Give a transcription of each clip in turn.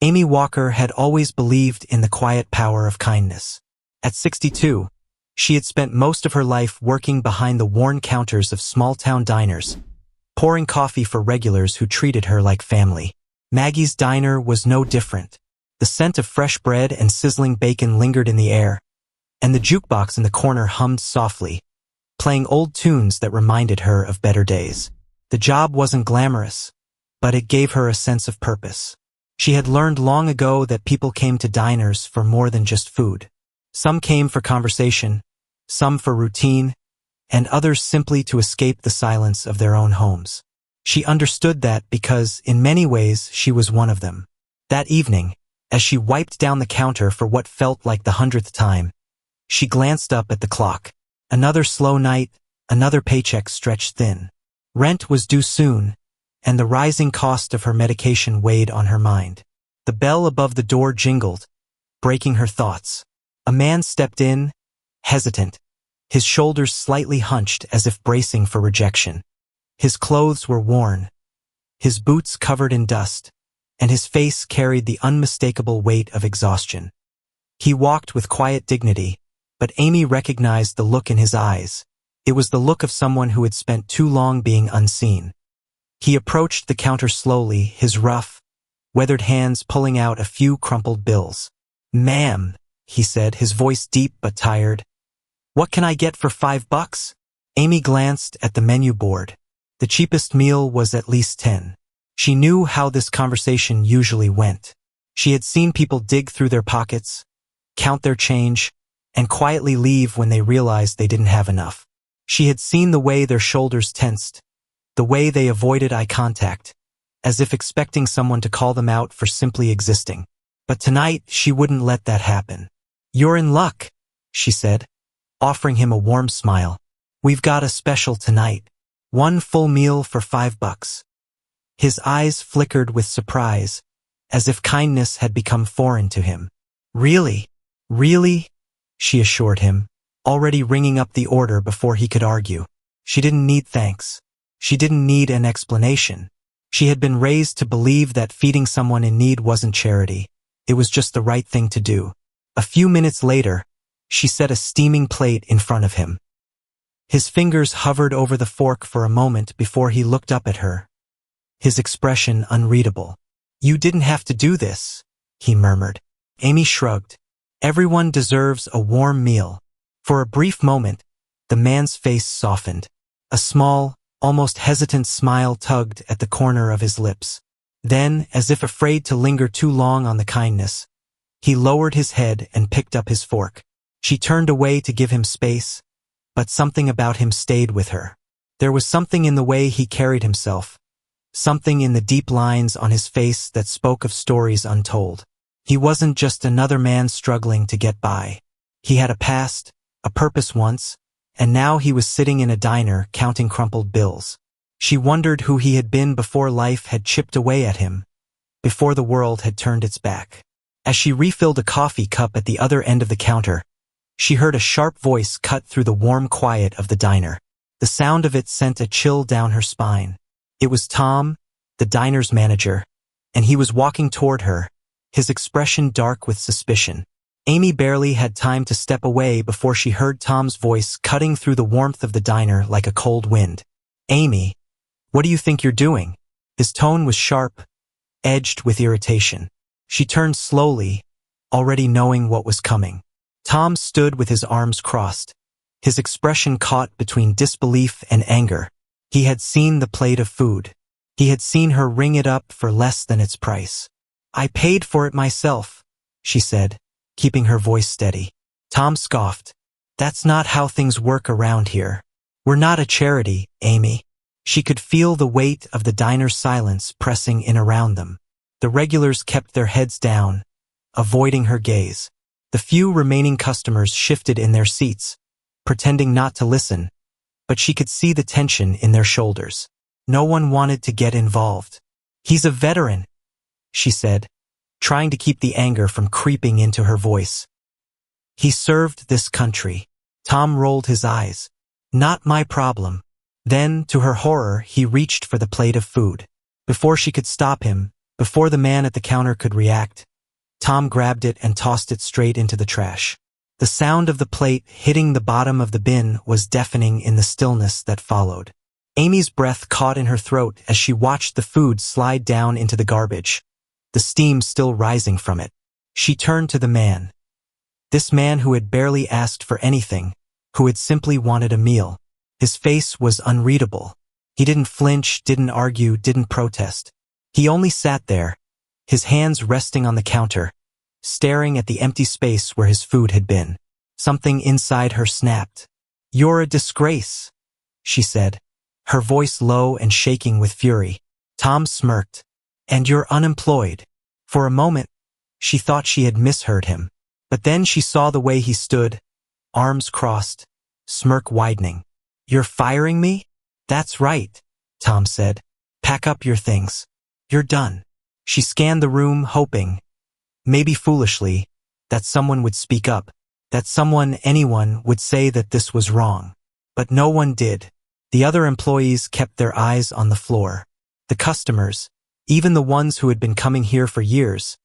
Amy Walker had always believed in the quiet power of kindness. At 62, she had spent most of her life working behind the worn counters of small-town diners, pouring coffee for regulars who treated her like family. Maggie's diner was no different. The scent of fresh bread and sizzling bacon lingered in the air, and the jukebox in the corner hummed softly, playing old tunes that reminded her of better days. The job wasn't glamorous, but it gave her a sense of purpose. She had learned long ago that people came to diners for more than just food. Some came for conversation, some for routine, and others simply to escape the silence of their own homes. She understood that because, in many ways, she was one of them. That evening, as she wiped down the counter for what felt like the 100th time, she glanced up at the clock. Another slow night, another paycheck stretched thin. Rent was due soon, and the rising cost of her medication weighed on her mind. The bell above the door jingled, breaking her thoughts. A man stepped in, hesitant, his shoulders slightly hunched as if bracing for rejection. His clothes were worn, his boots covered in dust, and his face carried the unmistakable weight of exhaustion. He walked with quiet dignity, but Amy recognized the look in his eyes. It was the look of someone who had spent too long being unseen. He approached the counter slowly, his rough, weathered hands pulling out a few crumpled bills. "Ma'am," he said, his voice deep but tired. "What can I get for $5? Amy glanced at the menu board. The cheapest meal was at least 10. She knew how this conversation usually went. She had seen people dig through their pockets, count their change, and quietly leave when they realized they didn't have enough. She had seen the way their shoulders tensed, the way they avoided eye contact, as if expecting someone to call them out for simply existing. But tonight, she wouldn't let that happen. "You're in luck," she said, offering him a warm smile. "We've got a special tonight. One full meal for $5. His eyes flickered with surprise, as if kindness had become foreign to him. "Really? Really?" she assured him, already ringing up the order before he could argue. She didn't need thanks. She didn't need an explanation. She had been raised to believe that feeding someone in need wasn't charity. It was just the right thing to do. A few minutes later, she set a steaming plate in front of him. His fingers hovered over the fork for a moment before he looked up at her, his expression unreadable. "You didn't have to do this," he murmured. Amy shrugged. "Everyone deserves a warm meal." For a brief moment, the man's face softened. A small, almost hesitant smile tugged at the corner of his lips. Then, as if afraid to linger too long on the kindness, he lowered his head and picked up his fork. She turned away to give him space, but something about him stayed with her. There was something in the way he carried himself, something in the deep lines on his face that spoke of stories untold. He wasn't just another man struggling to get by. He had a past, a purpose once, and now he was sitting in a diner counting crumpled bills. She wondered who he had been before life had chipped away at him, before the world had turned its back. As she refilled a coffee cup at the other end of the counter, she heard a sharp voice cut through the warm quiet of the diner. The sound of it sent a chill down her spine. It was Tom, the diner's manager, and he was walking toward her, his expression dark with suspicion. Amy barely had time to step away before she heard Tom's voice cutting through the warmth of the diner like a cold wind. "Amy, what do you think you're doing?" His tone was sharp, edged with irritation. She turned slowly, already knowing what was coming. Tom stood with his arms crossed, his expression caught between disbelief and anger. He had seen the plate of food. He had seen her ring it up for less than its price. "I paid for it myself," she said, keeping her voice steady. Tom scoffed. "That's not how things work around here. We're not a charity, Amy." She could feel the weight of the diner's silence pressing in around them. The regulars kept their heads down, avoiding her gaze. The few remaining customers shifted in their seats, pretending not to listen, but she could see the tension in their shoulders. No one wanted to get involved. "He's a veteran," she said, trying to keep the anger from creeping into her voice. "He served this country." Tom rolled his eyes. "Not my problem." Then, to her horror, he reached for the plate of food. Before she could stop him, Before the man at the counter could react, Tom grabbed it and tossed it straight into the trash. The sound of the plate hitting the bottom of the bin was deafening in the stillness that followed. Amy's breath caught in her throat as she watched the food slide down into the garbage, the steam still rising from it. She turned to the man. This man who had barely asked for anything, who had simply wanted a meal. His face was unreadable. He didn't flinch, didn't argue, didn't protest. He only sat there, his hands resting on the counter, staring at the empty space where his food had been. Something inside her snapped. "You're a disgrace," she said, her voice low and shaking with fury. Tom smirked. "And you're unemployed." For a moment, she thought she had misheard him. But then she saw the way he stood, arms crossed, smirk widening. "You're firing me?" "That's right," Tom said. "Pack up your things. You're done." She scanned the room, hoping, maybe foolishly, that someone would speak up, that someone, anyone, would say that this was wrong. But no one did. The other employees kept their eyes on the floor. The customers, even the ones who had been coming here for years,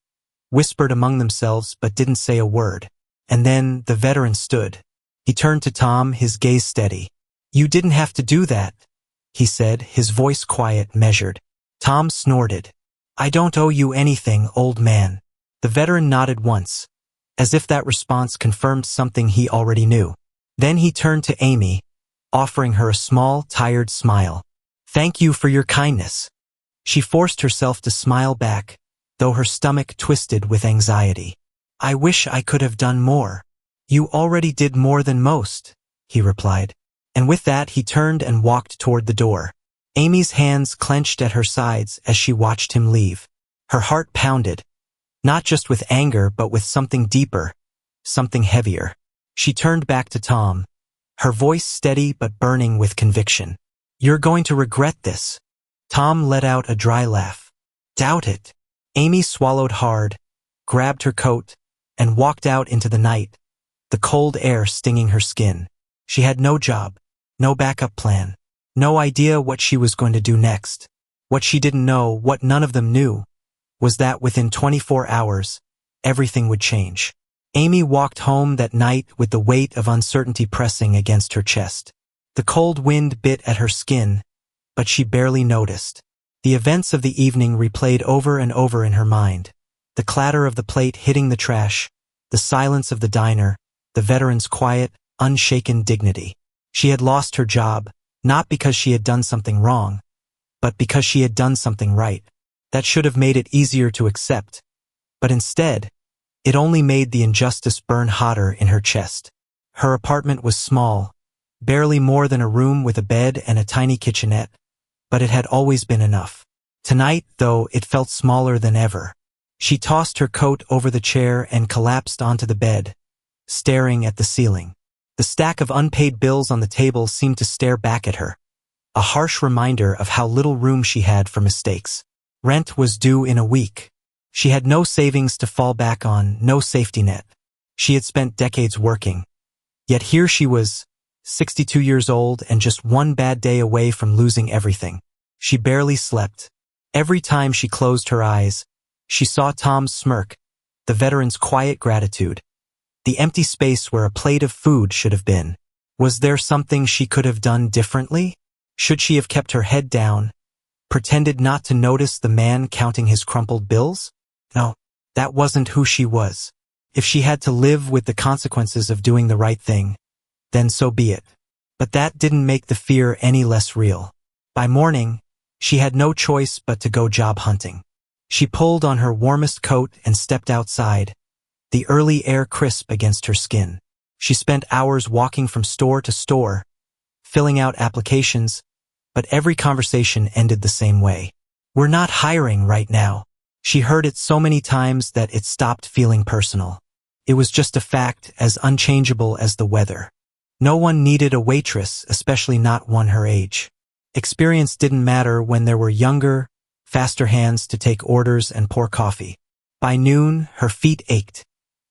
whispered among themselves but didn't say a word. And then the veteran stood. He turned to Tom, his gaze steady. "You didn't have to do that," he said, his voice quiet, measured. Tom snorted. "I don't owe you anything, old man." The veteran nodded once, as if that response confirmed something he already knew. Then he turned to Amy, offering her a small, tired smile. "Thank you for your kindness." She forced herself to smile back, though her stomach twisted with anxiety. "I wish I could have done more." "You already did more than most," he replied. And with that he turned and walked toward the door. Amy's hands clenched at her sides as she watched him leave. Her heart pounded, not just with anger but with something deeper, something heavier. She turned back to Tom, her voice steady but burning with conviction. "You're going to regret this." Tom let out a dry laugh. "Doubt it." Amy swallowed hard, grabbed her coat, and walked out into the night, the cold air stinging her skin. She had no job, no backup plan, no idea what she was going to do next. What she didn't know, what none of them knew, was that within 24 hours, everything would change. Amy walked home that night with the weight of uncertainty pressing against her chest. The cold wind bit at her skin, but she barely noticed. The events of the evening replayed over and over in her mind. The clatter of the plate hitting the trash, the silence of the diner, the veteran's quiet, unshaken dignity. She had lost her job, not because she had done something wrong, but because she had done something right. That should have made it easier to accept, but instead, it only made the injustice burn hotter in her chest. Her apartment was small, barely more than a room with a bed and a tiny kitchenette, but it had always been enough. Tonight, though, it felt smaller than ever. She tossed her coat over the chair and collapsed onto the bed, staring at the ceiling. The stack of unpaid bills on the table seemed to stare back at her, a harsh reminder of how little room she had for mistakes. Rent was due in a week. She had no savings to fall back on, no safety net. She had spent decades working. Yet here she was, 62 years old and just one bad day away from losing everything. She barely slept. Every time she closed her eyes, she saw Tom's smirk, the veteran's quiet gratitude, the empty space where a plate of food should have been. Was there something she could have done differently? Should she have kept her head down, pretended not to notice the man counting his crumpled bills? No, that wasn't who she was. If she had to live with the consequences of doing the right thing, then so be it. But that didn't make the fear any less real. By morning, she had no choice but to go job hunting. She pulled on her warmest coat and stepped outside, the early air crisp against her skin. She spent hours walking from store to store, filling out applications, but every conversation ended the same way. "We're not hiring right now." She heard it so many times that it stopped feeling personal. It was just a fact as unchangeable as the weather. No one needed a waitress, especially not one her age. Experience didn't matter when there were younger, faster hands to take orders and pour coffee. By noon, her feet ached,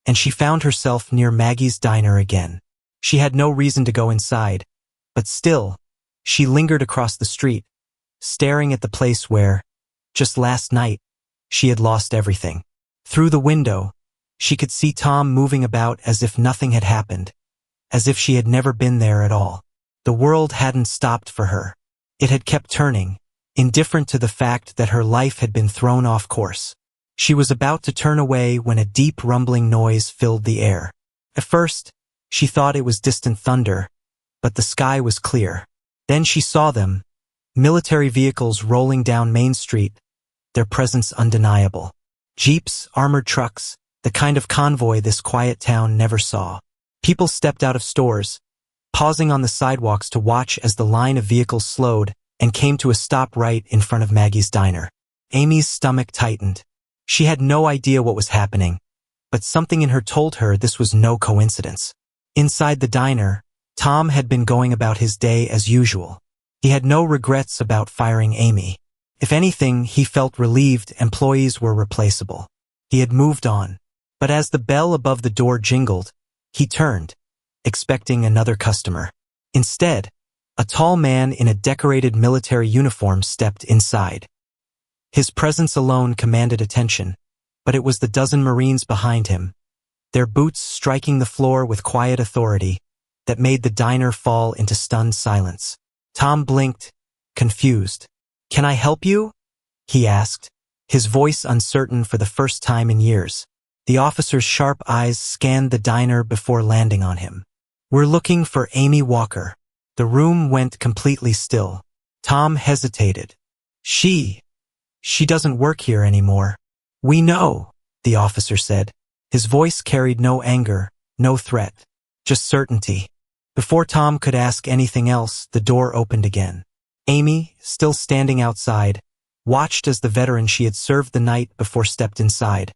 and she found herself near Maggie's diner again. She had no reason to go inside, but still, she lingered across the street, staring at the place where, just last night, She had lost everything. Through the window, she could see Tom moving about as if nothing had happened, as if she had never been there at all. The world hadn't stopped for her. It had kept turning, indifferent to the fact that her life had been thrown off course. She was about to turn away when a deep rumbling noise filled the air. At first, she thought it was distant thunder, but the sky was clear. Then she saw them, military vehicles rolling down Main Street, their presence undeniable. Jeeps, armored trucks, the kind of convoy this quiet town never saw. People stepped out of stores, pausing on the sidewalks to watch as the line of vehicles slowed and came to a stop right in front of Maggie's diner. Amy's stomach tightened. She had no idea what was happening, but something in her told her this was no coincidence. Inside the diner, Tom had been going about his day as usual. He had no regrets about firing Amy. If anything, he felt relieved employees were replaceable. He had moved on. But as the bell above the door jingled, he turned, expecting another customer. Instead, a tall man in a decorated military uniform stepped inside. His presence alone commanded attention, but it was the dozen Marines behind him, their boots striking the floor with quiet authority, that made the diner fall into stunned silence. Tom blinked, confused. "Can I help you?" he asked, his voice uncertain for the first time in years. The officer's sharp eyes scanned the diner before landing on him. "We're looking for Amy Walker." The room went completely still. Tom hesitated. She doesn't work here anymore." "We know," the officer said. His voice carried no anger, no threat, just certainty. Before Tom could ask anything else, the door opened again. Amy, still standing outside, watched as the veteran she had served the night before stepped inside.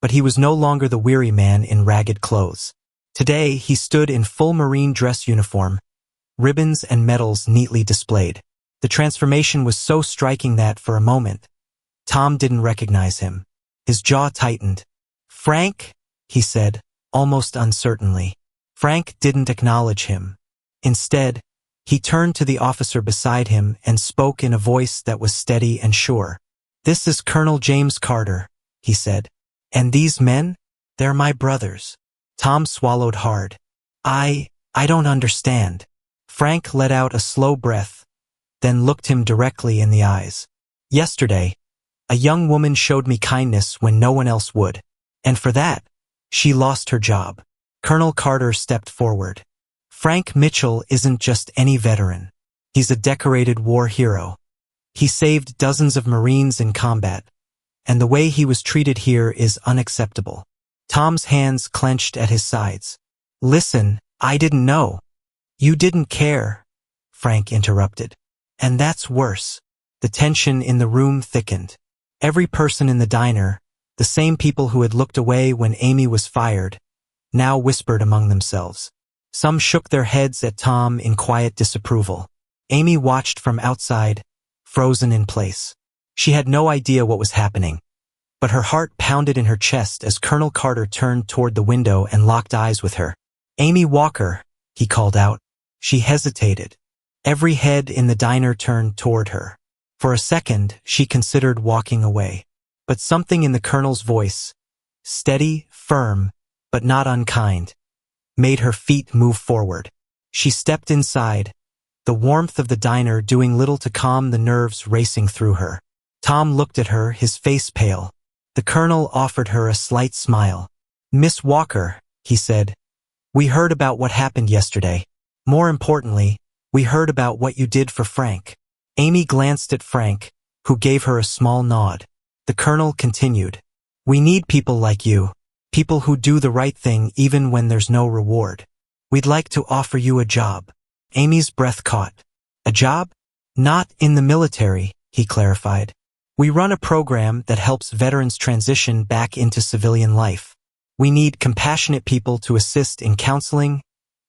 But he was no longer the weary man in ragged clothes. Today, he stood in full Marine dress uniform, ribbons and medals neatly displayed. The transformation was so striking that, for a moment, Tom didn't recognize him. His jaw tightened. "Frank?" he said, almost uncertainly. Frank didn't acknowledge him. Instead, he turned to the officer beside him and spoke in a voice that was steady and sure. "This is Colonel James Carter," he said. "And these men? They're my brothers." Tom swallowed hard. I don't understand." Frank let out a slow breath, then looked him directly in the eyes. "Yesterday, a young woman showed me kindness when no one else would. And for that, she lost her job." Colonel Carter stepped forward. "Frank Mitchell isn't just any veteran. He's a decorated war hero. He saved dozens of Marines in combat, and the way he was treated here is unacceptable." Tom's hands clenched at his sides. "Listen, I didn't know." "You didn't care," Frank interrupted. "And that's worse." The tension in the room thickened. Every person in the diner, the same people who had looked away when Amy was fired, now whispered among themselves. Some shook their heads at Tom in quiet disapproval. Amy watched from outside, frozen in place. She had no idea what was happening, but her heart pounded in her chest as Colonel Carter turned toward the window and locked eyes with her. "Amy Walker," he called out. She hesitated. Every head in the diner turned toward her. For a second, she considered walking away. But something in the colonel's voice, steady, firm, but not unkind, made her feet move forward. She stepped inside, the warmth of the diner doing little to calm the nerves racing through her. Tom looked at her, his face pale. The colonel offered her a slight smile. "Miss Walker," he said, "we heard about what happened yesterday. More importantly, we heard about what you did for Frank." Amy glanced at Frank, who gave her a small nod. The colonel continued, "We need people like you, people who do the right thing even when there's no reward. We'd like to offer you a job." Amy's breath caught. "A job?" "Not in the military," he clarified. "We run a program that helps veterans transition back into civilian life. We need compassionate people to assist in counseling,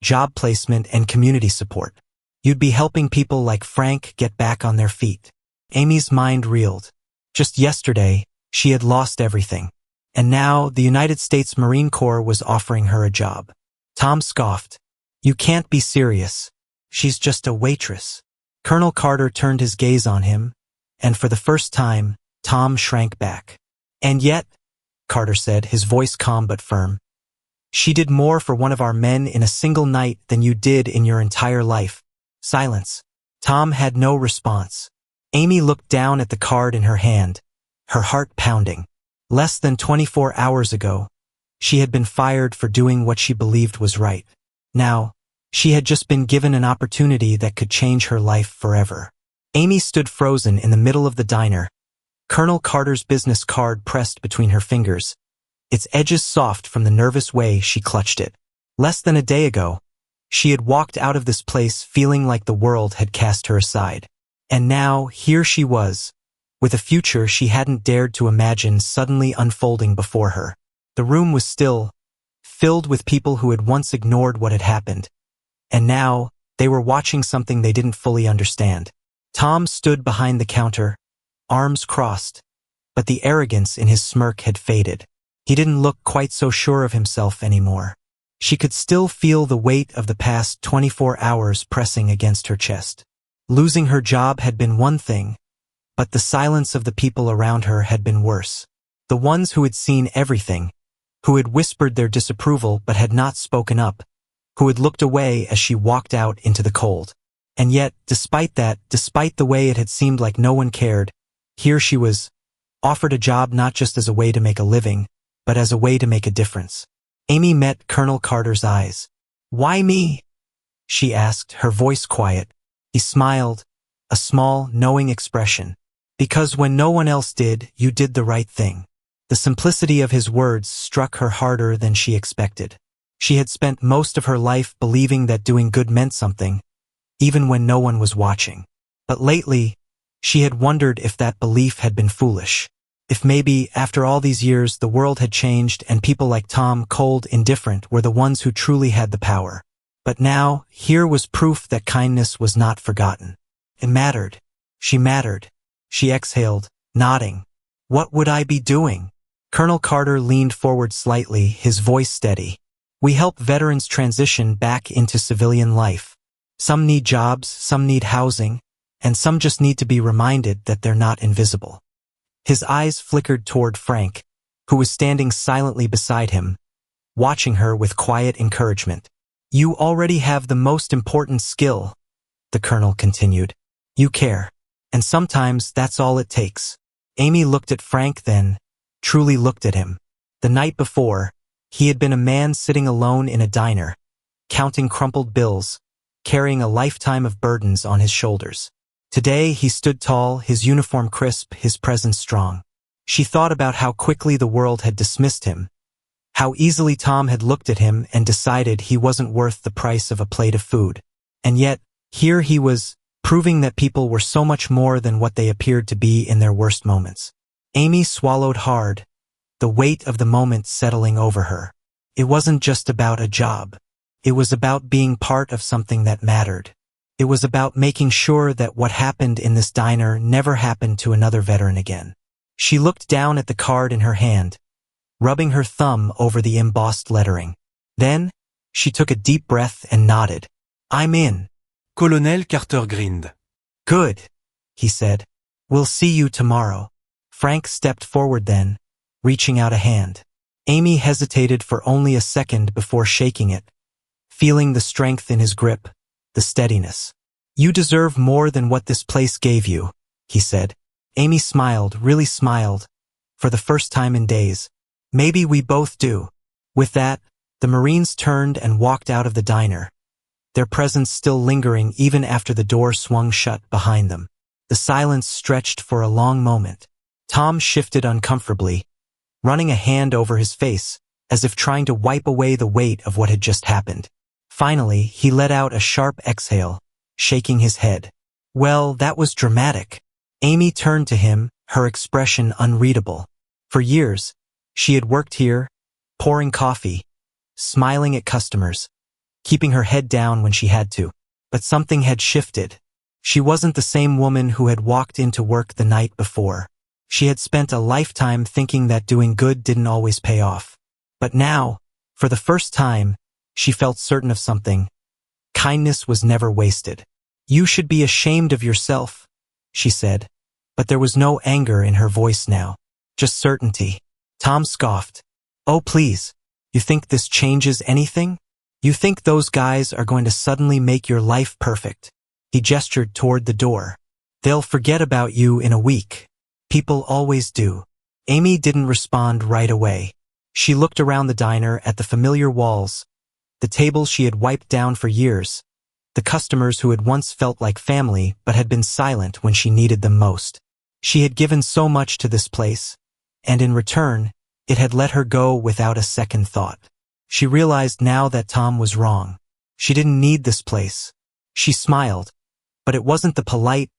job placement, and community support. You'd be helping people like Frank get back on their feet." Amy's mind reeled. Just yesterday, she had lost everything. And now the United States Marine Corps was offering her a job. Tom scoffed. "You can't be serious. She's just a waitress." Colonel Carter turned his gaze on him, and for the first time, Tom shrank back. And yet, Carter said, his voice calm but firm, she did more for one of our men in a single night than you did in your entire life. Silence. Tom had no response. Amy looked down at the card in her hand, her heart pounding. Less than 24 hours ago, she had been fired for doing what she believed was right. Now, she had just been given an opportunity that could change her life forever. Amy stood frozen in the middle of the diner, Colonel Carter's business card pressed between her fingers, its edges soft from the nervous way she clutched it. Less than a day ago, she had walked out of this place feeling like the world had cast her aside. And now, here she was, with a future she hadn't dared to imagine suddenly unfolding before her. The room was still, filled with people who had once ignored what had happened. And now, they were watching something they didn't fully understand. Tom stood behind the counter, arms crossed, but the arrogance in his smirk had faded. He didn't look quite so sure of himself anymore. She could still feel the weight of the past 24 hours pressing against her chest. Losing her job had been one thing, but the silence of the people around her had been worse. The ones who had seen everything, who had whispered their disapproval but had not spoken up, who had looked away as she walked out into the cold. And yet, despite that, despite the way it had seemed like no one cared, here she was, offered a job not just as a way to make a living, but as a way to make a difference. Amy met Colonel Carter's eyes. "Why me?" she asked, her voice quiet. He smiled, a small, knowing expression. "Because when no one else did, you did the right thing." The simplicity of his words struck her harder than she expected. She had spent most of her life believing that doing good meant something, even when no one was watching. But lately, she had wondered if that belief had been foolish. If maybe, after all these years, the world had changed and people like Tom, cold, indifferent, were the ones who truly had the power. But now, here was proof that kindness was not forgotten. It mattered. She mattered. She exhaled, nodding. "What would I be doing?" Colonel Carter leaned forward slightly, his voice steady. "We help veterans transition back into civilian life. Some need jobs, some need housing, and some just need to be reminded that they're not invisible." His eyes flickered toward Frank, who was standing silently beside him, watching her with quiet encouragement. "You already have the most important skill," the colonel continued. "You care. And sometimes that's all it takes." Amy looked at Frank then, truly looked at him. The night before, he had been a man sitting alone in a diner, counting crumpled bills, carrying a lifetime of burdens on his shoulders. Today he stood tall, his uniform crisp, his presence strong. She thought about how quickly the world had dismissed him, how easily Tom had looked at him and decided he wasn't worth the price of a plate of food. And yet, here he was, proving that people were so much more than what they appeared to be in their worst moments. Amy swallowed hard, the weight of the moment settling over her. It wasn't just about a job. It was about being part of something that mattered. It was about making sure that what happened in this diner never happened to another veteran again. She looked down at the card in her hand, rubbing her thumb over the embossed lettering. Then, she took a deep breath and nodded. "I'm in." Colonel Carter grinned. "Good," he said. "We'll see you tomorrow." Frank stepped forward then, reaching out a hand. Amy hesitated for only a second before shaking it, feeling the strength in his grip, the steadiness. "You deserve more than what this place gave you," he said. Amy smiled, really smiled, for the first time in days. "Maybe we both do." With that, the Marines turned and walked out of the diner, their presence still lingering even after the door swung shut behind them. The silence stretched for a long moment. Tom shifted uncomfortably, running a hand over his face, as if trying to wipe away the weight of what had just happened. Finally, he let out a sharp exhale, shaking his head. "Well, that was dramatic." Amy turned to him, her expression unreadable. For years, she had worked here, pouring coffee, smiling at customers, keeping her head down when she had to. But something had shifted. She wasn't the same woman who had walked into work the night before. She had spent a lifetime thinking that doing good didn't always pay off. But now, for the first time, she felt certain of something. Kindness was never wasted. "You should be ashamed of yourself," she said, but there was no anger in her voice now. Just certainty. Tom scoffed. Oh, please. You think this changes anything? You think those guys are going to suddenly make your life perfect? He gestured toward the door. They'll forget about you in a week. People always do. Amy didn't respond right away. She looked around the diner at the familiar walls, the tables she had wiped down for years, the customers who had once felt like family but had been silent when she needed them most. She had given so much to this place, and in return, it had let her go without a second thought. She realized now that Tom was wrong. She didn't need this place. She smiled, but it wasn't the polite,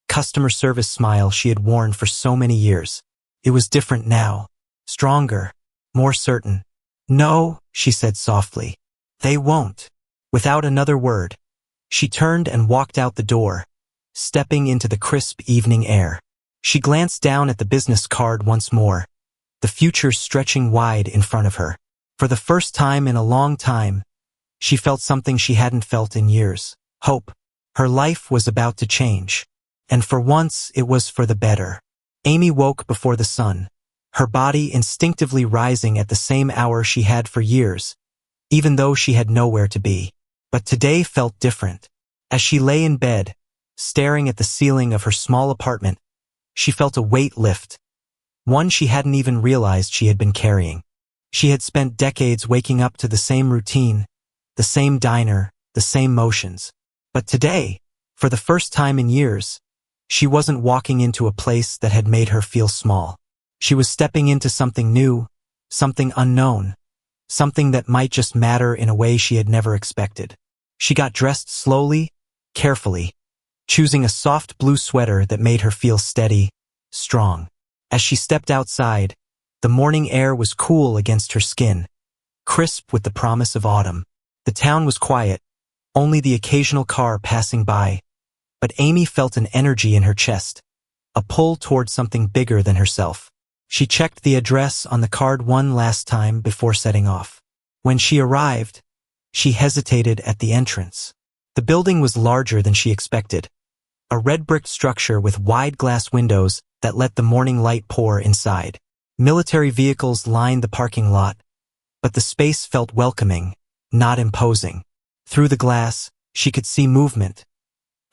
customer service smile she had worn for so many years. It was different now, stronger, more certain. No, she said softly. They won't. Without another word, she turned and walked out the door, stepping into the crisp evening air. She glanced down at the business card once more, the future stretching wide in front of her. For the first time in a long time, she felt something she hadn't felt in years. Hope. Her life was about to change. And for once, it was for the better. Amy woke before the sun, her body instinctively rising at the same hour she had for years, even though she had nowhere to be. But today felt different. As she lay in bed, staring at the ceiling of her small apartment, she felt a weight lift, one she hadn't even realized she had been carrying. She had spent decades waking up to the same routine, the same diner, the same motions. But today, for the first time in years, she wasn't walking into a place that had made her feel small. She was stepping into something new, something unknown, something that might just matter in a way she had never expected. She got dressed slowly, carefully, choosing a soft blue sweater that made her feel steady, strong. As she stepped outside, the morning air was cool against her skin, crisp with the promise of autumn. The town was quiet, only the occasional car passing by, but Amy felt an energy in her chest, a pull toward something bigger than herself. She checked the address on the card one last time before setting off. When she arrived, she hesitated at the entrance. The building was larger than she expected, a red brick structure with wide glass windows that let the morning light pour inside. Military vehicles lined the parking lot, but the space felt welcoming, not imposing. Through the glass, she could see movement.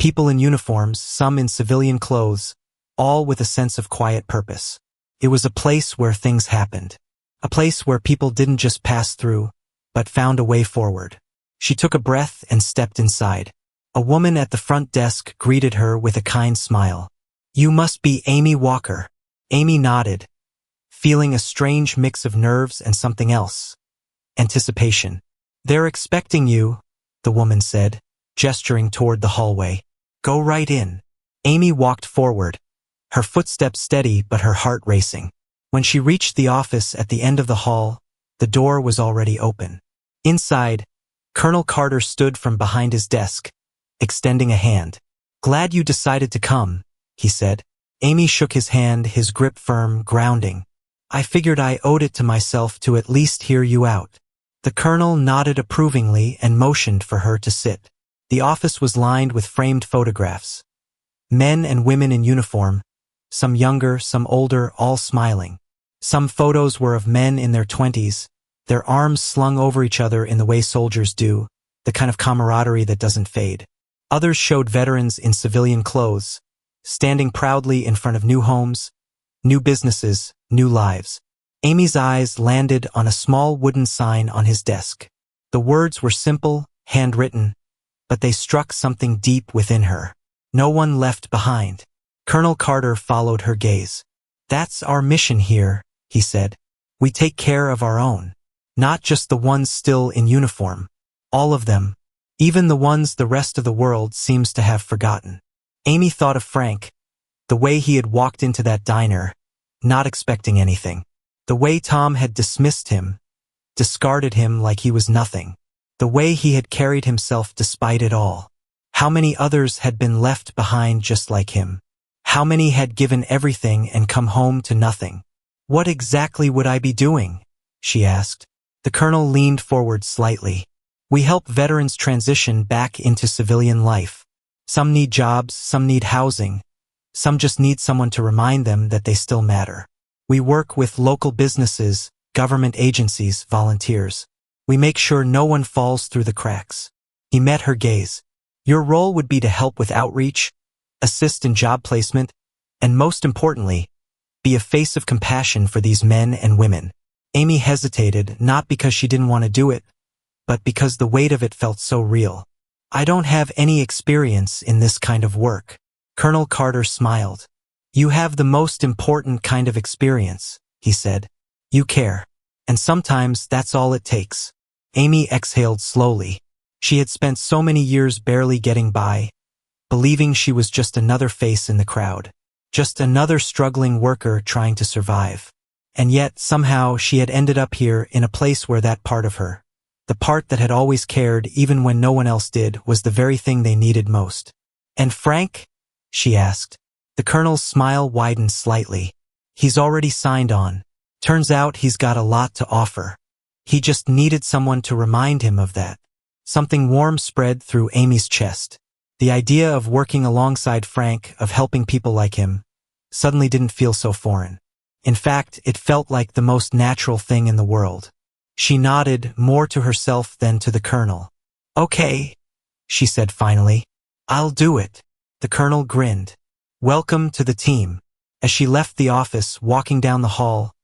People in uniforms, some in civilian clothes, all with a sense of quiet purpose. It was a place where things happened. A place where people didn't just pass through, but found a way forward. She took a breath and stepped inside. A woman at the front desk greeted her with a kind smile. "You must be Amy Walker." Amy nodded, feeling a strange mix of nerves and something else. Anticipation. "They're expecting you," the woman said, gesturing toward the hallway. "Go right in." Amy walked forward, her footsteps steady but her heart racing. When she reached the office at the end of the hall, the door was already open. Inside, Colonel Carter stood from behind his desk, extending a hand. "Glad you decided to come," he said. Amy shook his hand, his grip firm, grounding. "I figured I owed it to myself to at least hear you out." The colonel nodded approvingly and motioned for her to sit. The office was lined with framed photographs. Men and women in uniform, some younger, some older, all smiling. Some photos were of men in their 20s, their arms slung over each other in the way soldiers do, the kind of camaraderie that doesn't fade. Others showed veterans in civilian clothes, standing proudly in front of new homes, new businesses, new lives. Amy's eyes landed on a small wooden sign on his desk. The words were simple, handwritten, but they struck something deep within her. "No one left behind." Colonel Carter followed her gaze. "That's our mission here," he said. "We take care of our own. Not just the ones still in uniform. All of them. Even the ones the rest of the world seems to have forgotten." Amy thought of Frank, the way he had walked into that diner, not expecting anything. The way Tom had dismissed him, discarded him like he was nothing. The way he had carried himself despite it all. How many others had been left behind just like him? How many had given everything and come home to nothing? "What exactly would I be doing?" she asked. The colonel leaned forward slightly. "We help veterans transition back into civilian life. Some need jobs, some need housing, some just need someone to remind them that they still matter. We work with local businesses, government agencies, volunteers. We make sure no one falls through the cracks. He met her gaze. Your role would be to help with outreach, assist in job placement, and most importantly, be a face of compassion for these men and women. Amy hesitated, not because she didn't want to do it, but because the weight of it felt so real. I don't have any experience in this kind of work. Colonel Carter smiled. You have the most important kind of experience, he said. You care. And sometimes that's all it takes. Amy exhaled slowly. She had spent so many years barely getting by, believing she was just another face in the crowd, just another struggling worker trying to survive. And yet, somehow, she had ended up here in a place where that part of her, the part that had always cared even when no one else did, was the very thing they needed most. And Frank? She asked. The colonel's smile widened slightly. He's already signed on. Turns out he's got a lot to offer. He just needed someone to remind him of that. Something warm spread through Amy's chest. The idea of working alongside Frank, of helping people like him, suddenly didn't feel so foreign. In fact, it felt like the most natural thing in the world. She nodded, more to herself than to the colonel. Okay, she said finally. I'll do it. The colonel grinned. Welcome to the team. As she left the office, walking down the hall,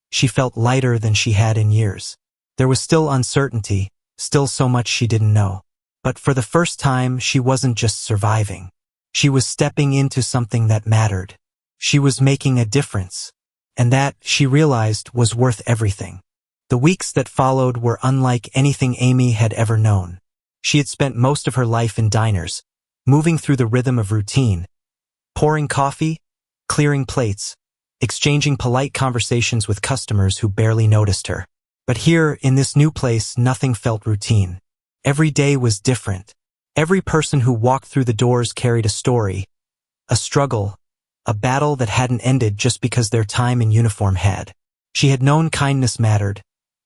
she felt lighter than she had in years. There was still uncertainty, still so much she didn't know. But for the first time, she wasn't just surviving. She was stepping into something that mattered. She was making a difference. And that, she realized, was worth everything. The weeks that followed were unlike anything Amy had ever known. She had spent most of her life in diners, moving through the rhythm of routine, pouring coffee, clearing plates, exchanging polite conversations with customers who barely noticed her. But here, in this new place, nothing felt routine. Every day was different. Every person who walked through the doors carried a story, a struggle, a battle that hadn't ended just because their time in uniform had. She had known kindness mattered,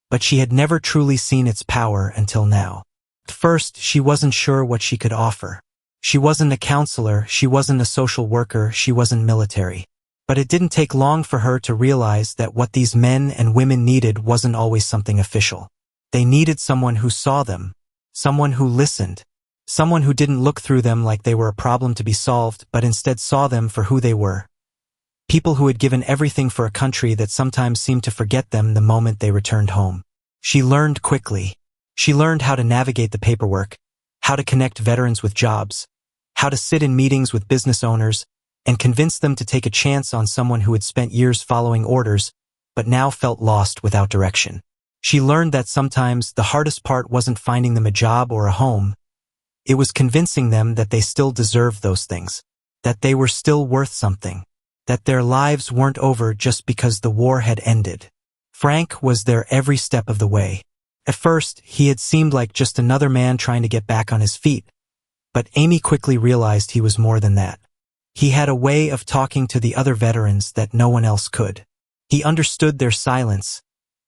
but she had never truly seen its power until now. At first, she wasn't sure what she could offer. She wasn't a counselor, she wasn't a social worker, she wasn't military. But it didn't take long for her to realize that what these men and women needed wasn't always something official. They needed someone who saw them, someone who listened, someone who didn't look through them like they were a problem to be solved, but instead saw them for who they were. People who had given everything for a country that sometimes seemed to forget them the moment they returned home. She learned quickly. She learned how to navigate the paperwork, how to connect veterans with jobs, how to sit in meetings with business owners and convince them to take a chance on someone who had spent years following orders, but now felt lost without direction. She learned that sometimes the hardest part wasn't finding them a job or a home. It was convincing them that they still deserved those things, that they were still worth something, that their lives weren't over just because the war had ended. Frank was there every step of the way. At first, he had seemed like just another man trying to get back on his feet, but Amy quickly realized he was more than that. He had a way of talking to the other veterans that no one else could. He understood their silence,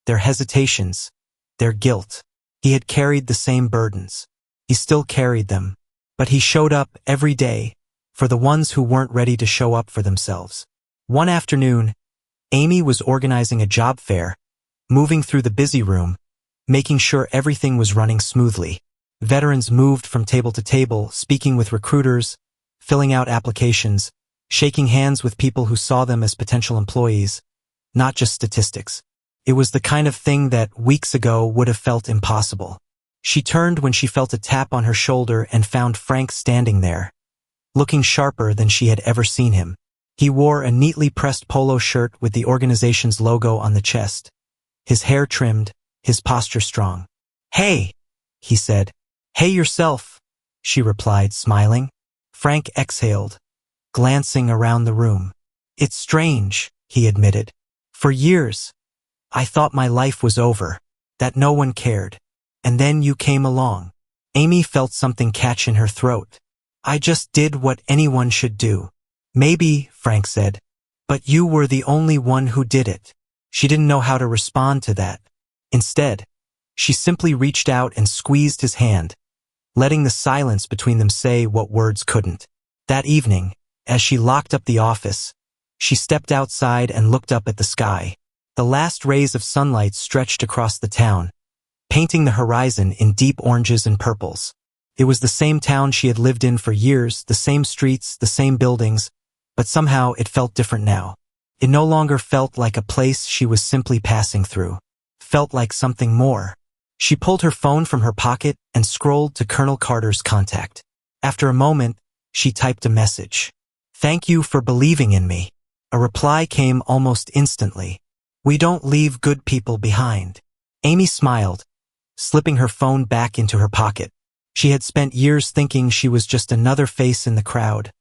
their hesitations, their guilt. He had carried the same burdens. He still carried them, but he showed up every day for the ones who weren't ready to show up for themselves. One afternoon, Amy was organizing a job fair, moving through the busy room, making sure everything was running smoothly. Veterans moved from table to table, speaking with recruiters, filling out applications, shaking hands with people who saw them as potential employees, not just statistics. It was the kind of thing that weeks ago would have felt impossible. She turned when she felt a tap on her shoulder and found Frank standing there, looking sharper than she had ever seen him. He wore a neatly pressed polo shirt with the organization's logo on the chest, his hair trimmed, his posture strong. "Hey," he said. "Hey yourself," she replied, smiling. Frank exhaled, glancing around the room. "It's strange," he admitted. "For years, I thought my life was over, that no one cared. And then you came along." Amy felt something catch in her throat. "I just did what anyone should do." "Maybe," Frank said, "but you were the only one who did it." She didn't know how to respond to that. Instead, she simply reached out and squeezed his hand, letting the silence between them say what words couldn't. That evening, as she locked up the office, She stepped outside and looked up at the sky. The last rays of sunlight stretched across the town, painting the horizon in deep oranges and purples. It was the same town she had lived in for years, the same streets, the same buildings, but somehow it felt different now. It no longer felt like a place she was simply passing through. Felt like something more. She pulled her phone from her pocket and scrolled to Colonel Carter's contact. After a moment, she typed a message. "Thank you for believing in me." A reply came almost instantly. "We don't leave good people behind." Amy smiled, slipping her phone back into her pocket. She had spent years thinking she was just another face in the crowd,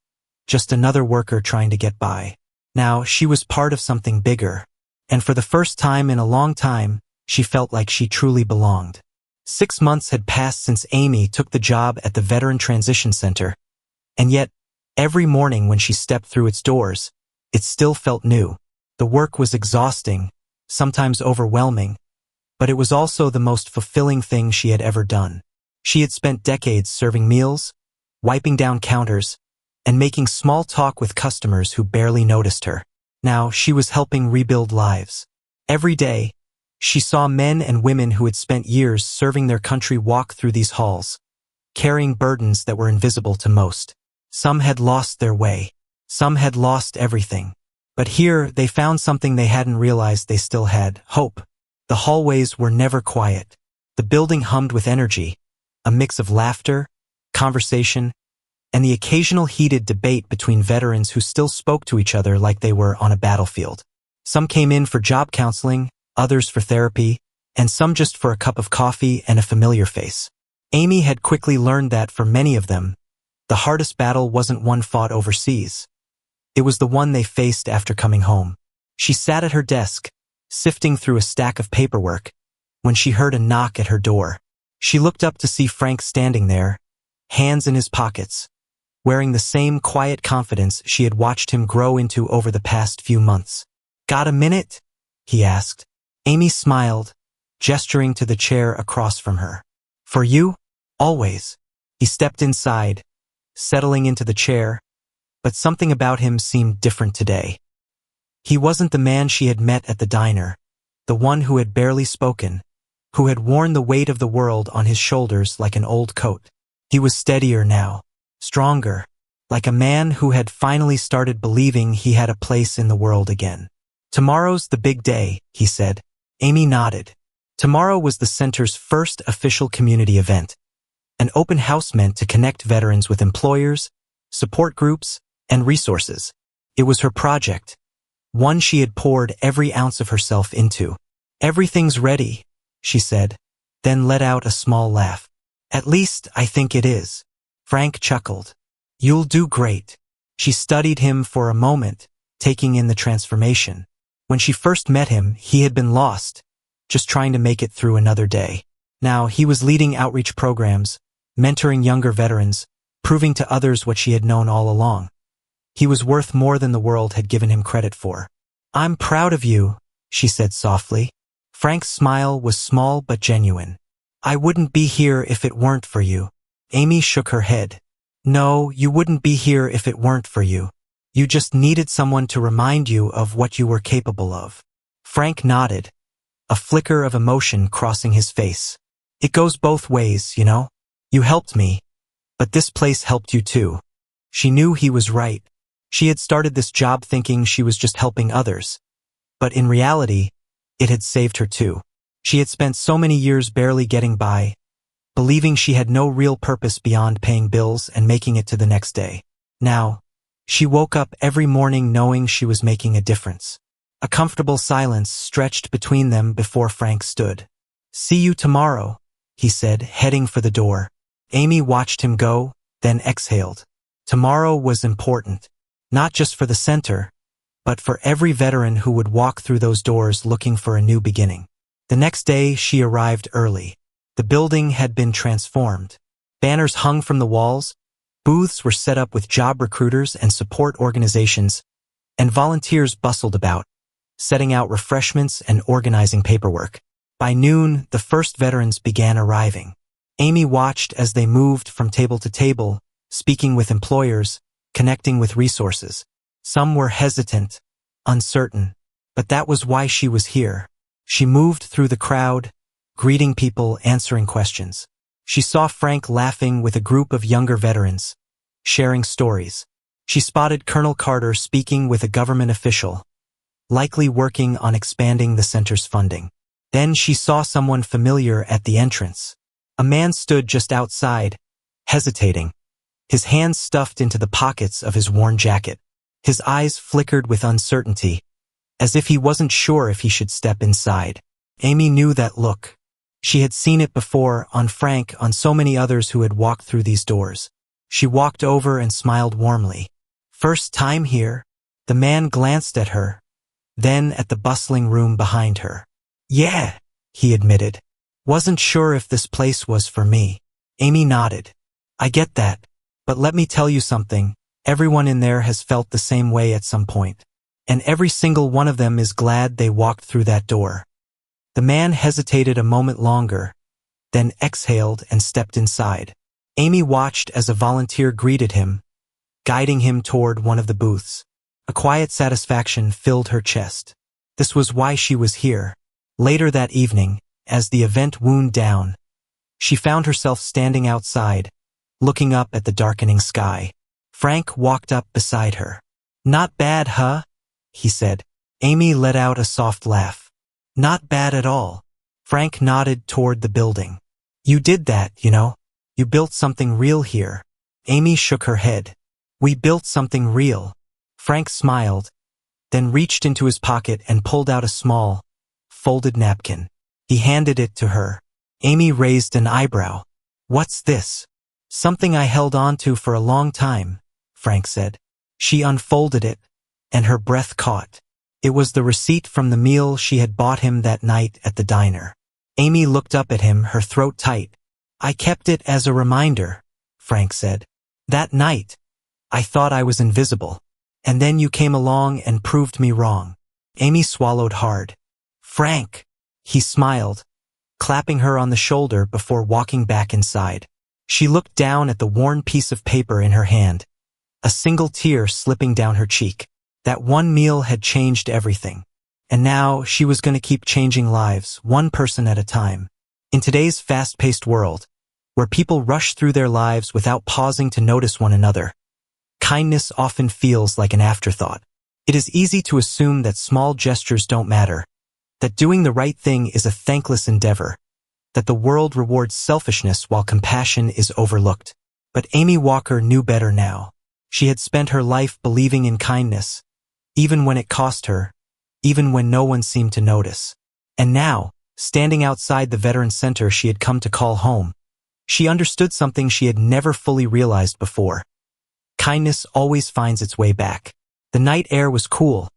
just another worker trying to get by. Now she was part of something bigger, and for the first time in a long time, she felt like she truly belonged. 6 months had passed since Amy took the job at the Veteran Transition Center, and yet, every morning when she stepped through its doors, it still felt new. The work was exhausting, sometimes overwhelming, but it was also the most fulfilling thing she had ever done. She had spent decades serving meals, wiping down counters, and making small talk with customers who barely noticed her. Now she was helping rebuild lives. Every day, she saw men and women who had spent years serving their country walk through these halls, carrying burdens that were invisible to most. Some had lost their way. Some had lost everything. But here, they found something they hadn't realized they still had: hope. The hallways were never quiet. The building hummed with energy, a mix of laughter, conversation, and the occasional heated debate between veterans who still spoke to each other like they were on a battlefield. Some came in for job counseling, others for therapy, and some just for a cup of coffee and a familiar face. Amy had quickly learned that for many of them, the hardest battle wasn't one fought overseas. It was the one they faced after coming home. She sat at her desk, sifting through a stack of paperwork, when she heard a knock at her door. She looked up to see Frank standing there, hands in his pockets, wearing the same quiet confidence she had watched him grow into over the past few months. "Got a minute?" he asked. Amy smiled, gesturing to the chair across from her. "For you? Always." He stepped inside, settling into the chair, but something about him seemed different today. He wasn't the man she had met at the diner, the one who had barely spoken, who had worn the weight of the world on his shoulders like an old coat. He was steadier now, stronger, like a man who had finally started believing he had a place in the world again. "Tomorrow's the big day," he said. Amy nodded. Tomorrow was the center's first official community event, an open house meant to connect veterans with employers, support groups, and resources. It was her project, one she had poured every ounce of herself into. "Everything's ready," she said, then let out a small laugh. "At least I think it is." Frank chuckled. "You'll do great." She studied him for a moment, taking in the transformation. When she first met him, he had been lost, just trying to make it through another day. Now he was leading outreach programs, mentoring younger veterans, proving to others what she had known all along. He was worth more than the world had given him credit for. "I'm proud of you," she said softly. Frank's smile was small but genuine. "I wouldn't be here if it weren't for you." Amy shook her head. "No, you wouldn't be here if it weren't for you. You just needed someone to remind you of what you were capable of." Frank nodded, a flicker of emotion crossing his face. "It goes both ways, you know? You helped me, but this place helped you too." She knew he was right. She had started this job thinking she was just helping others, but in reality, it had saved her too. She had spent so many years barely getting by, believing she had no real purpose beyond paying bills and making it to the next day. Now, she woke up every morning knowing she was making a difference. A comfortable silence stretched between them before Frank stood. "See you tomorrow," he said, heading for the door. Amy watched him go, then exhaled. Tomorrow was important, not just for the center, but for every veteran who would walk through those doors looking for a new beginning. The next day, she arrived early. The building had been transformed. Banners hung from the walls, booths were set up with job recruiters and support organizations, and volunteers bustled about, setting out refreshments and organizing paperwork. By noon, the first veterans began arriving. Amy watched as they moved from table to table, speaking with employers, connecting with resources. Some were hesitant, uncertain, but that was why she was here. She moved through the crowd, greeting people, answering questions. She saw Frank laughing with a group of younger veterans, sharing stories. She spotted Colonel Carter speaking with a government official, likely working on expanding the center's funding. Then she saw someone familiar at the entrance. A man stood just outside, hesitating, his hands stuffed into the pockets of his worn jacket. His eyes flickered with uncertainty, as if he wasn't sure if he should step inside. Amy knew that look. She had seen it before, on Frank, on so many others who had walked through these doors. She walked over and smiled warmly. "First time here?" The man glanced at her, then at the bustling room behind her. "Yeah," he admitted. "Wasn't sure if this place was for me." Amy nodded. "I get that. But let me tell you something. Everyone in there has felt the same way at some point. And every single one of them is glad they walked through that door." The man hesitated a moment longer, then exhaled and stepped inside. Amy watched as a volunteer greeted him, guiding him toward one of the booths. A quiet satisfaction filled her chest. This was why she was here. Later that evening, as the event wound down, she found herself standing outside, looking up at the darkening sky. Frank walked up beside her. "Not bad, huh?" he said. Amy let out a soft laugh. "Not bad at all." Frank nodded toward the building. "You did that, you know. You built something real here." Amy shook her head. "We built something real." Frank smiled, then reached into his pocket and pulled out a small, folded napkin. He handed it to her. Amy raised an eyebrow. "What's this?" "Something I held on to for a long time," Frank said. She unfolded it, and her breath caught. It was the receipt from the meal she had bought him that night at the diner. Amy looked up at him, her throat tight. "I kept it as a reminder," Frank said. "That night, I thought I was invisible. And then you came along and proved me wrong." Amy swallowed hard. "Frank," he smiled, clapping her on the shoulder before walking back inside. She looked down at the worn piece of paper in her hand, a single tear slipping down her cheek. That one meal had changed everything. And now she was going to keep changing lives, one person at a time. In today's fast-paced world, where people rush through their lives without pausing to notice one another, kindness often feels like an afterthought. It is easy to assume that small gestures don't matter, that doing the right thing is a thankless endeavor, that the world rewards selfishness while compassion is overlooked. But Amy Walker knew better now. She had spent her life believing in kindness, even when it cost her, even when no one seemed to notice. And now, standing outside the Veteran Center she had come to call home, she understood something she had never fully realized before. Kindness always finds its way back. The night air was cool,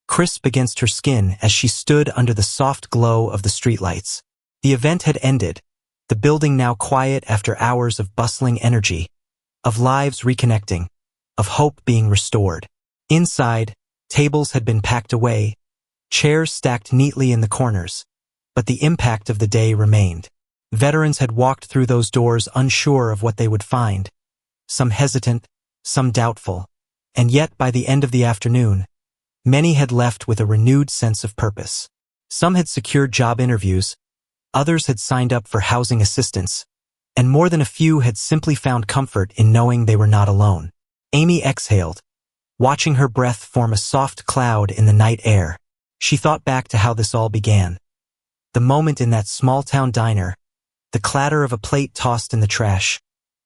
crisp against her skin as she stood under the soft glow of the streetlights. The event had ended, the building now quiet after hours of bustling energy, of lives reconnecting, of hope being restored. Inside, tables had been packed away, chairs stacked neatly in the corners, but the impact of the day remained. Veterans had walked through those doors unsure of what they would find, some hesitant, some doubtful, and yet by the end of the afternoon, many had left with a renewed sense of purpose. Some had secured job interviews, others had signed up for housing assistance, and more than a few had simply found comfort in knowing they were not alone. Amy exhaled, watching her breath form a soft cloud in the night air. She thought back to how this all began. The moment in that small-town diner, the clatter of a plate tossed in the trash,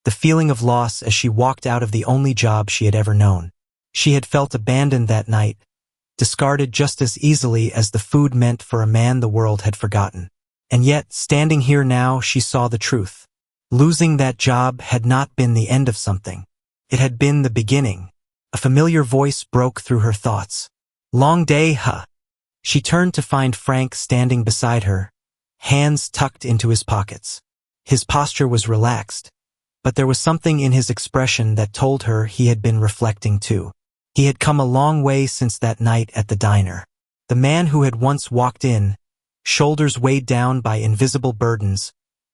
the feeling of loss as she walked out of the only job she had ever known. She had felt abandoned that night, discarded just as easily as the food meant for a man the world had forgotten. And yet, standing here now, she saw the truth. Losing that job had not been the end of something. It had been the beginning. A familiar voice broke through her thoughts. "Long day, huh?" She turned to find Frank standing beside her, hands tucked into his pockets. His posture was relaxed, but there was something in his expression that told her he had been reflecting too. He had come a long way since that night at the diner. The man who had once walked in, shoulders weighed down by invisible burdens,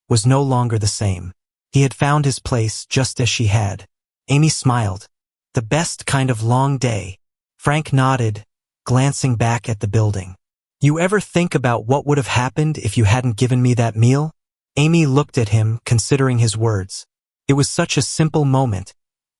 was no longer the same. He had found his place just as she had. Amy smiled. The best kind of long day. Frank nodded, glancing back at the building. You ever think about what would have happened if you hadn't given me that meal? Amy looked at him, considering his words. It was such a simple moment,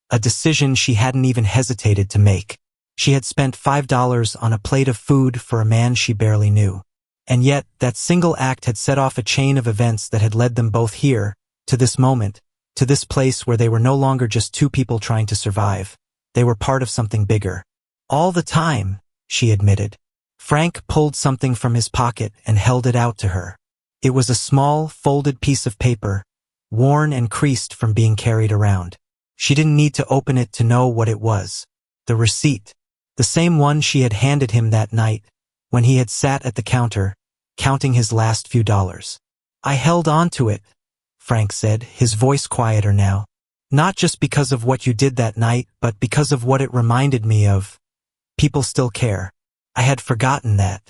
a decision she hadn't even hesitated to make. She had spent $5 on a plate of food for a man she barely knew. And yet, that single act had set off a chain of events that had led them both here, to this moment, to this place where they were no longer just two people trying to survive. They were part of something bigger. All the time, she admitted. Frank pulled something from his pocket and held it out to her. It was a small, folded piece of paper, worn and creased from being carried around. She didn't need to open it to know what it was. The receipt. The same one she had handed him that night, when he had sat at the counter, counting his last few dollars. I held on to it, Frank said, his voice quieter now. Not just because of what you did that night, but because of what it reminded me of. People still care. I had forgotten that.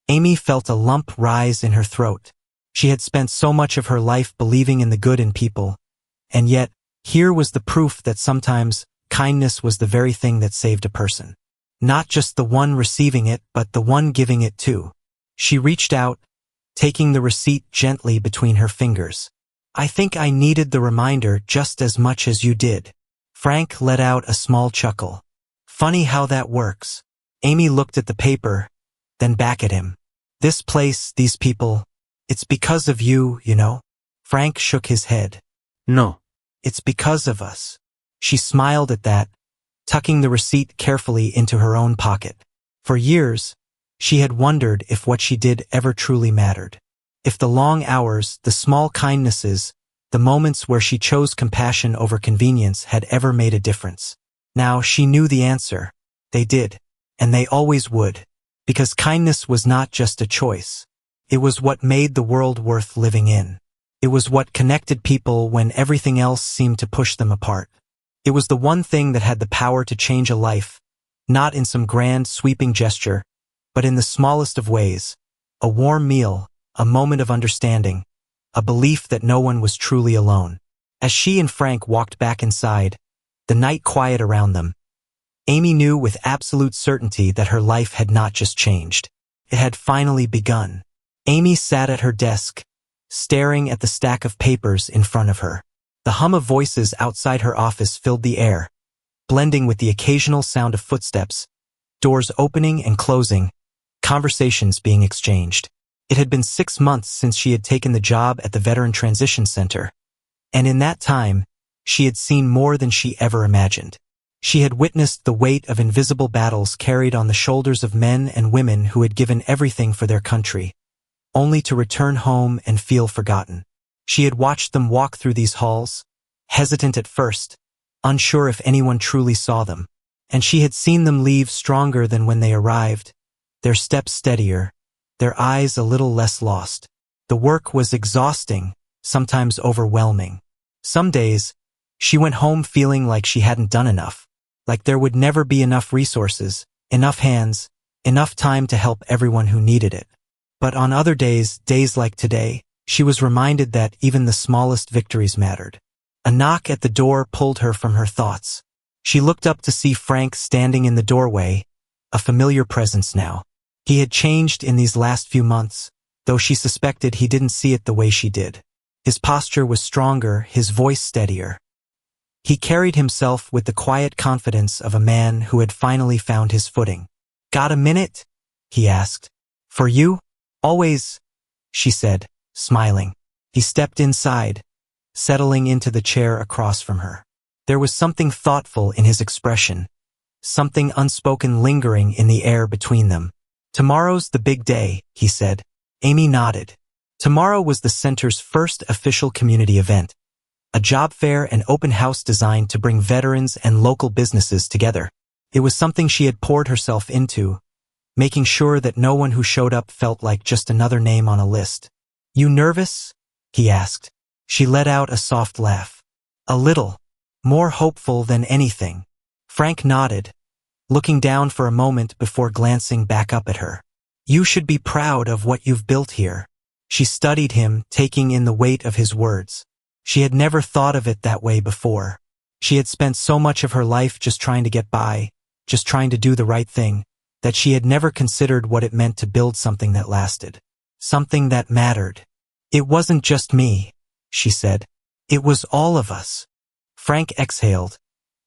Amy felt a lump rise in her throat. She had spent so much of her life believing in the good in people. And yet, here was the proof that sometimes kindness was the very thing that saved a person. Not just the one receiving it, but the one giving it too. She reached out, taking the receipt gently between her fingers. I think I needed the reminder just as much as you did. Frank let out a small chuckle. Funny how that works. Amy looked at the paper, then back at him. This place, these people, it's because of you, you know? Frank shook his head. No. It's because of us. She smiled at that, tucking the receipt carefully into her own pocket. For years, she had wondered if what she did ever truly mattered. If the long hours, the small kindnesses, the moments where she chose compassion over convenience had ever made a difference. Now she knew the answer. They did. And they always would. Because kindness was not just a choice. It was what made the world worth living in. It was what connected people when everything else seemed to push them apart. It was the one thing that had the power to change a life, not in some grand, sweeping gesture, but in the smallest of ways. A warm meal, a moment of understanding, a belief that no one was truly alone. As she and Frank walked back inside, the night quiet around them, Amy knew with absolute certainty that her life had not just changed. It had finally begun. Amy sat at her desk, staring at the stack of papers in front of her. The hum of voices outside her office filled the air, blending with the occasional sound of footsteps, doors opening and closing, conversations being exchanged. It had been 6 months since she had taken the job at the Veteran Transition Center, and in that time, she had seen more than she ever imagined. She had witnessed the weight of invisible battles carried on the shoulders of men and women who had given everything for their country, only to return home and feel forgotten. She had watched them walk through these halls, hesitant at first, unsure if anyone truly saw them, and she had seen them leave stronger than when they arrived, their steps steadier, their eyes a little less lost. The work was exhausting, sometimes overwhelming. Some days, she went home feeling like she hadn't done enough, like there would never be enough resources, enough hands, enough time to help everyone who needed it. But on other days, days like today, she was reminded that even the smallest victories mattered. A knock at the door pulled her from her thoughts. She looked up to see Frank standing in the doorway, a familiar presence now. He had changed in these last few months, though she suspected he didn't see it the way she did. His posture was stronger, his voice steadier. He carried himself with the quiet confidence of a man who had finally found his footing. "Got a minute?" he asked. "For you?" "Always," she said, smiling. He stepped inside, settling into the chair across from her. There was something thoughtful in his expression, something unspoken lingering in the air between them. "Tomorrow's the big day," he said. Amy nodded. Tomorrow was the center's first official community event, a job fair and open house designed to bring veterans and local businesses together. It was something she had poured herself into, making sure that no one who showed up felt like just another name on a list. "You nervous?" he asked. She let out a soft laugh. "A little. More hopeful than anything." Frank nodded, looking down for a moment before glancing back up at her. "You should be proud of what you've built here." She studied him, taking in the weight of his words. She had never thought of it that way before. She had spent so much of her life just trying to get by, just trying to do the right thing, that she had never considered what it meant to build something that lasted. Something that mattered. It wasn't just me, she said. It was all of us. Frank exhaled,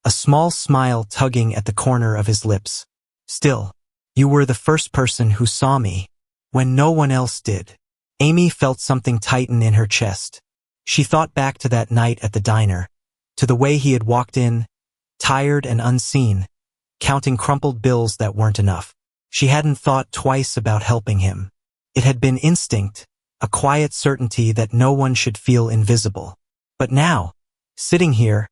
a small smile tugging at the corner of his lips. Still, you were the first person who saw me, when no one else did. Amy felt something tighten in her chest. She thought back to that night at the diner, to the way he had walked in, tired and unseen, counting crumpled bills that weren't enough. She hadn't thought twice about helping him. It had been instinct, a quiet certainty that no one should feel invisible. But now, sitting here,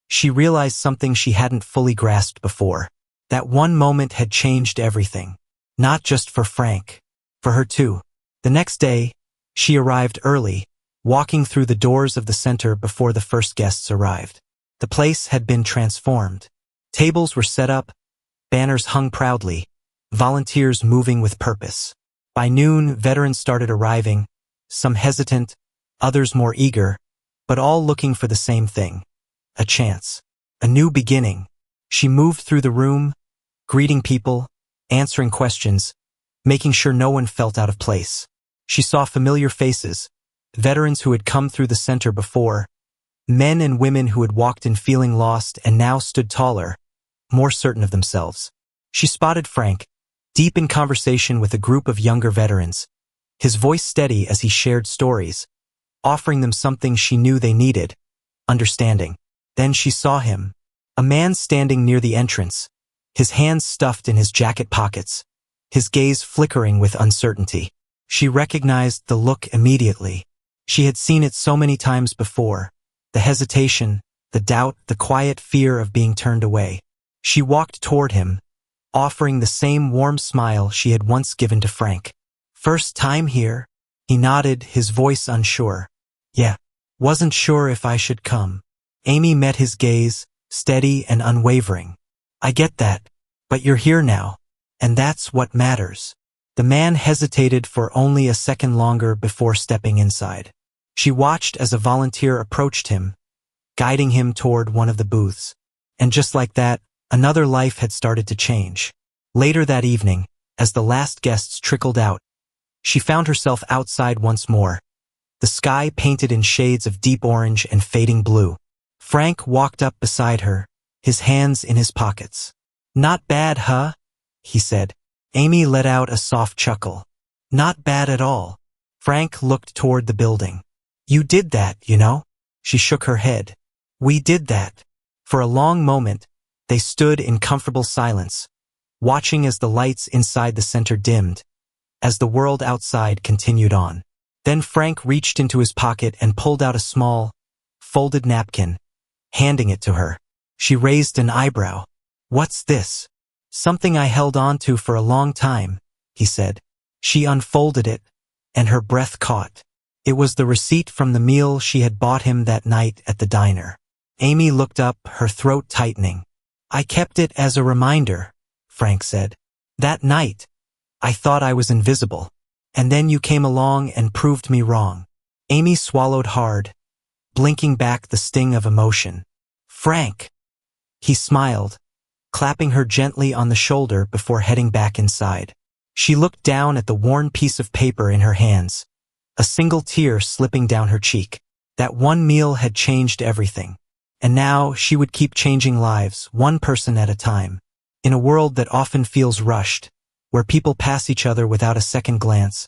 she realized something she hadn't fully grasped before. That one moment had changed everything. Not just for Frank. For her too. The next day, she arrived early, walking through the doors of the center before the first guests arrived. The place had been transformed. Tables were set up, banners hung proudly, volunteers moving with purpose. By noon, veterans started arriving, some hesitant, others more eager, but all looking for the same thing. A chance. A new beginning. She moved through the room, greeting people, answering questions, making sure no one felt out of place. She saw familiar faces, veterans who had come through the center before, men and women who had walked in feeling lost and now stood taller, more certain of themselves. She spotted Frank, deep in conversation with a group of younger veterans, his voice steady as he shared stories, offering them something she knew they needed, understanding. Then she saw him, a man standing near the entrance, his hands stuffed in his jacket pockets, his gaze flickering with uncertainty. She recognized the look immediately. She had seen it so many times before, the hesitation, the doubt, the quiet fear of being turned away. She walked toward him, offering the same warm smile she had once given to Frank. First time here? He nodded, his voice unsure. Yeah. Wasn't sure if I should come. Amy met his gaze, steady and unwavering. I get that, but you're here now, and that's what matters. The man hesitated for only a second longer before stepping inside. She watched as a volunteer approached him, guiding him toward one of the booths. And just like that, another life had started to change. Later that evening, as the last guests trickled out, she found herself outside once more, the sky painted in shades of deep orange and fading blue. Frank walked up beside her, his hands in his pockets. Not bad, huh? He said. Amy let out a soft chuckle. Not bad at all. Frank looked toward the building. You did that, you know? She shook her head. We did that. For a long moment, they stood in comfortable silence, watching as the lights inside the center dimmed, as the world outside continued on. Then Frank reached into his pocket and pulled out a small, folded napkin, handing it to her. She raised an eyebrow. What's this? Something I held on to for a long time, he said. She unfolded it, and her breath caught. It was the receipt from the meal she had bought him that night at the diner. Amy looked up, her throat tightening. I kept it as a reminder, Frank said. That night, I thought I was invisible, and then you came along and proved me wrong. Amy swallowed hard, blinking back the sting of emotion. Frank! He smiled, clapping her gently on the shoulder before heading back inside. She looked down at the worn piece of paper in her hands, a single tear slipping down her cheek. That one meal had changed everything. And now she would keep changing lives, one person at a time. In a world that often feels rushed, where people pass each other without a second glance,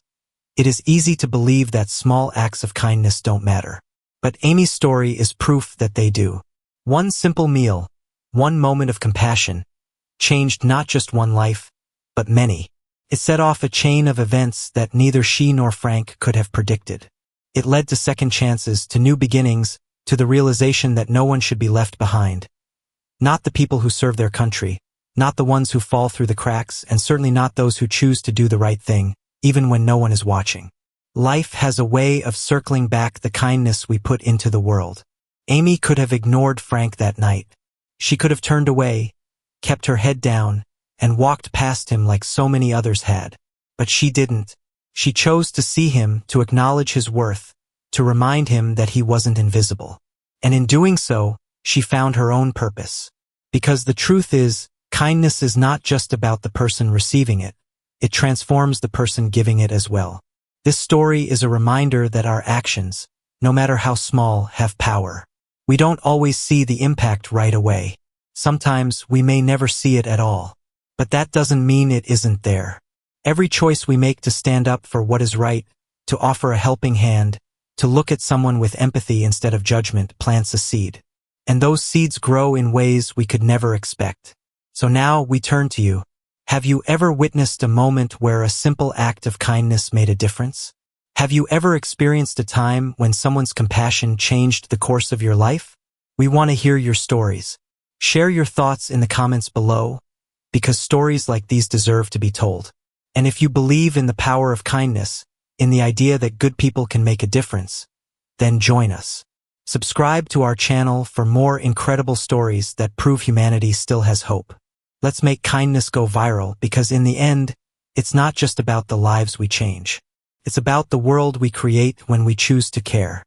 it is easy to believe that small acts of kindness don't matter. But Amy's story is proof that they do. One simple meal, one moment of compassion, changed not just one life, but many. It set off a chain of events that neither she nor Frank could have predicted. It led to second chances, to new beginnings, to the realization that no one should be left behind. Not the people who serve their country, not the ones who fall through the cracks, and certainly not those who choose to do the right thing, even when no one is watching. Life has a way of circling back the kindness we put into the world. Amy could have ignored Frank that night. She could have turned away, kept her head down, and walked past him like so many others had. But she didn't. She chose to see him, to acknowledge his worth, to remind him that he wasn't invisible. And in doing so, she found her own purpose. Because the truth is, Kindness is not just about the person receiving it. It transforms the person giving it as well. This story is a reminder that our actions, no matter how small, have power. We don't always see the impact right away. Sometimes we may never see it at all. But that doesn't mean it isn't there. Every choice we make to stand up for what is right, to offer a helping hand, to look at someone with empathy instead of judgment plants a seed. And those seeds grow in ways we could never expect. So now we turn to you. Have you ever witnessed a moment where a simple act of kindness made a difference? Have you ever experienced a time when someone's compassion changed the course of your life? We want to hear your stories. Share your thoughts in the comments below, because stories like these deserve to be told. And if you believe in the power of kindness, in the idea that good people can make a difference, then join us. Subscribe to our channel for more incredible stories that prove humanity still has hope. Let's make kindness go viral, because in the end, it's not just about the lives we change. It's about the world we create when we choose to care.